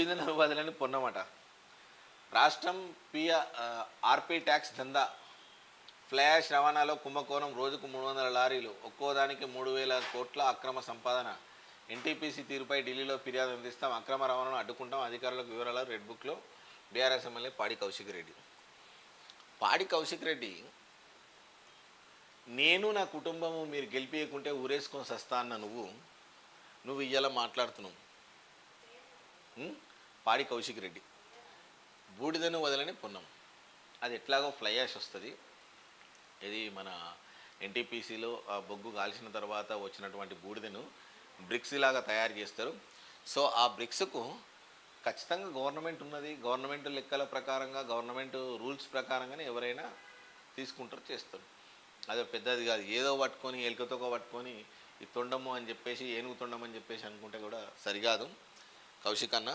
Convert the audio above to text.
బూడిదను వదలని పొన్నమట. రాష్ట్రం RP tax దందా, ఫ్లాష్ రవాణాలో కుంభకోణం, రోజుకు 300 లారీలు, ఒక్కోదానికి 3,000 కోట్ల అక్రమ సంపాదన. ఎన్టీపీసీ తీరుపై ఢిల్లీలో ఫిర్యాదు అందిస్తాం, అక్రమ రవాణాను అడ్డుకుంటాం, అధికారులకు వివరాలు రెడ్ బుక్లో. బీఆర్ఎస్ ఎమ్మెల్యే పాడి కౌశిక్ రెడ్డి. పాడి కౌశిక్ రెడ్డి, నేను నా కుటుంబము మీరు గెలిపియకుంటే ఊరేసుకొని సస్తా అన్న నువ్వు ఇయ్యాల మాట్లాడుతున్నావు. పాడి కౌశిక్ రెడ్డి బూడిదను వదలని పున్నం. అది ఎట్లాగో ఫ్లై యాష్ వస్తుంది. ఇది మన ఎన్టీపీసీలో ఆ బొగ్గు కాల్చిన తర్వాత వచ్చినటువంటి బూడిదను బ్రిక్స్ లాగా తయారు చేస్తారు. సో ఆ బ్రిక్స్కు ఖచ్చితంగా గవర్నమెంట్ ఉన్నది. గవర్నమెంట్ లెక్కల ప్రకారంగా, గవర్నమెంట్ రూల్స్ ప్రకారంగానే ఎవరైనా తీసుకుంటారు, చేస్తారు. అదే పెద్దది కాదు, ఏదో పట్టుకొని ఎలుకతోక పట్టుకొని ఈ తొండము అని చెప్పేసి, ఏనుగు తొండము అని చెప్పేసి అనుకుంటే కూడా సరికాదు. కౌశిక్ అన్న